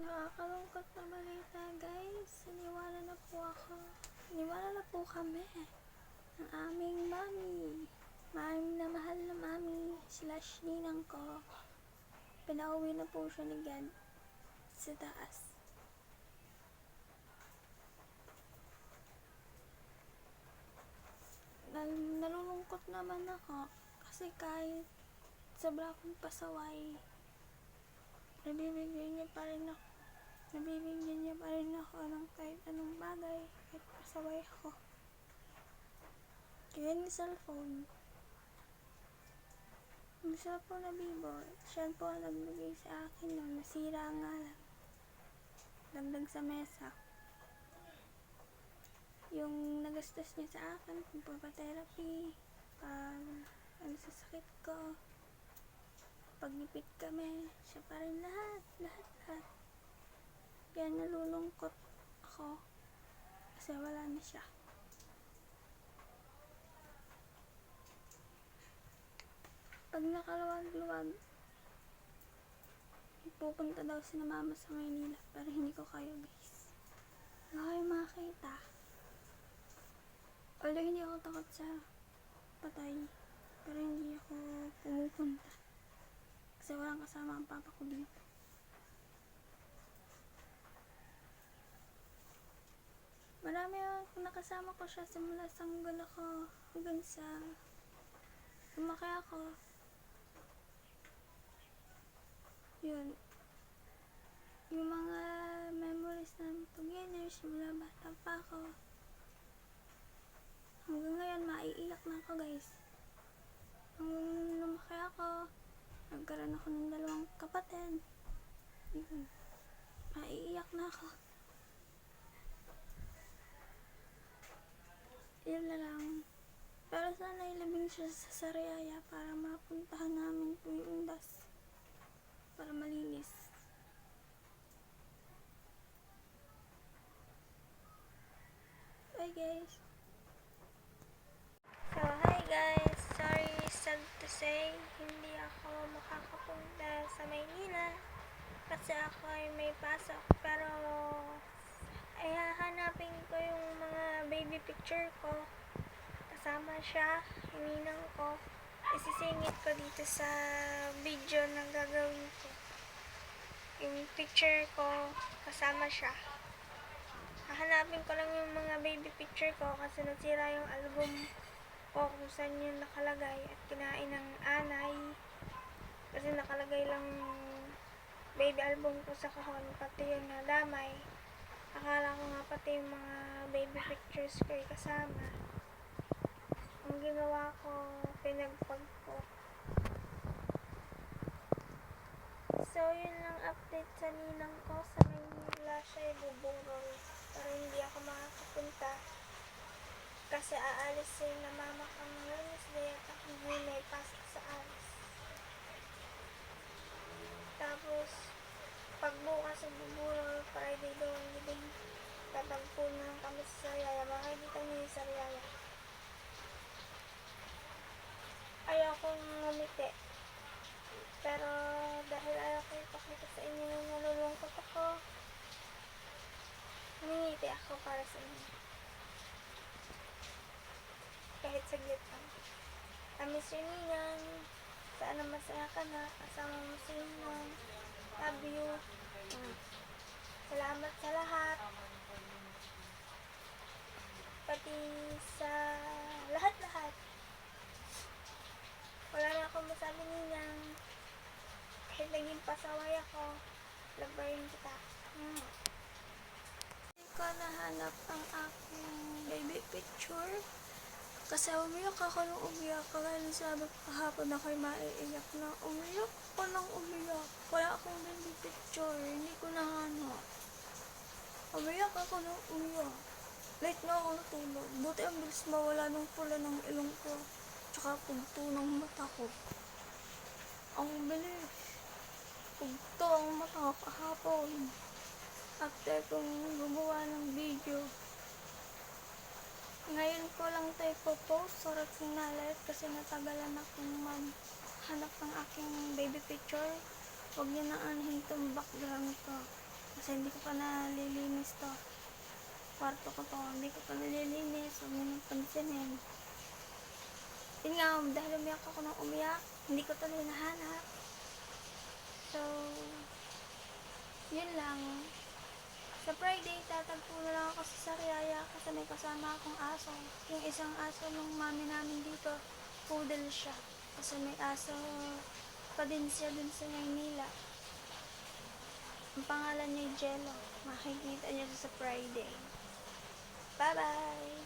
Nakakalungkot na balita, guys. Iniwala na po ako. Iniwala na po kami ng aming mami. Mahal na mami / ninang ko. Pinauwi na po siya ni God sa taas. Nalulungkot naman ako kasi kahit sobra akong pasaway, nabibigyan niya pa rin ako ng kahit anong bagay, kahit pasaway ako. Kaya yung cellphone na Vivo, siya po ang nagbigay sa akin nung nasira nga lang. Dagdag sa mesa. Yung nagastos niya sa akin, pagpapatherapy, ano sa sakit ko, pagipit kami, siya pa rin lahat. Kaya nalulungkot ako kasi wala na siya. Pag nakaluwag-luwag, pupunta daw si na mama sa Maynila, pero hindi ko kaya, guys. Hindi ko kayo makakita. Although hindi ako takot sa patay, pero hindi ako pumupunta kasi walang kasama ang papa ko dito. Marami ako nakasama ko siya simula sanggol ako hanggang sa lumaki ako. Yun, yung mga memories namin together simula bata pa ako hanggang ngayon, maiiyak na ako, guys. Hanggang lumaki ako, nagkaroon ako ng 2 kapatid. Yun, maiiyak na ako. Yun na lang. Pero sana ilibing siya sa Sariaya para mapuntahan namin yung undas para malinis. Bye, guys. So, hi guys. Sorry, sad to say, hindi ako makakapunta sa Maynila kasi ako ay may pasok. Pero ay hahanapin ko yung mga baby picture ko. Kasama siya, hininang ko. Isisingit ko dito sa video na gagawin ko. Yung picture ko, kasama siya. Hahanapin ko lang yung mga baby picture ko kasi nasira yung album ko kung saan yun nakalagay at kinain ng anay. Kasi nakalagay lang baby album ko sa kahon, pati yun na damay. Akala ko nga pati yung mga baby pictures ko ay kasama. Ang ginawa ko, pinagpag ko. So, yun lang update sa ninang ko. Sa Maynila siya ibubungol. Pero hindi ako makakapunta. Kasi aalisin na mama ko ng Wednesday at ako ngayon may pasok sa alis. Tapos, pagbukas ibubungol, Friday daw ang gibing. Tatagpo na kami sa Sariaya. Makikita niyo yung Sariaya. Ayaw kong ngumiti. Pero dahil ayaw ko ipakita sa inyo yung nalulungkot ako, ngumiti ako para sa inyo. Kahit saglit lang. I miss you, ninang. Sana masaya ka na. Kasama mo si ninang. Love you. Salamat sa lahat. Pati sa lahat-lahat. Wala na akong masabi, ninang. Kahit naging pasaway ako, labayin kita. Hindi ko nahanap ang aking baby picture. Kasi umiyak ako nung umiyak. Kaya sabi ko kahapon ako'y maiiyak na. Umiyak ko nang umiyak. Wala akong baby picture. Hindi ko nahanap. Umiyak ako nung umiyak. Late na ako natulog. Buti ang bilis mawala ng pula ng ilong ko. Tsaka pugto ng mata ko. Ang bilis. Pugto ang mata ko kahapon. After kong gumawa ng video. Ngayon ko lang ito ipopost. Sorry kung nalit kasi natagalan akong maghanap ng aking baby picture. Huwag niyo na anahin itong background ko. Kasi hindi ko pa nalilinis to. Kwarto ko to, hindi ko pa nalilinis. Huwag mo nang pansinin. Yun nga, dahil umiyak ako ng umiyak, hindi ko tuloy nahanap. So, yun lang. Sa Friday, tatagpo na lang ako sa Sariaya kasi may kasama akong aso. Yung isang aso ng mami namin dito, poodle siya. Kasi may aso pa din siya dun sa Maynila. Ang pangalan niya Jello. Makikita niyo sa Friday. Bye-bye!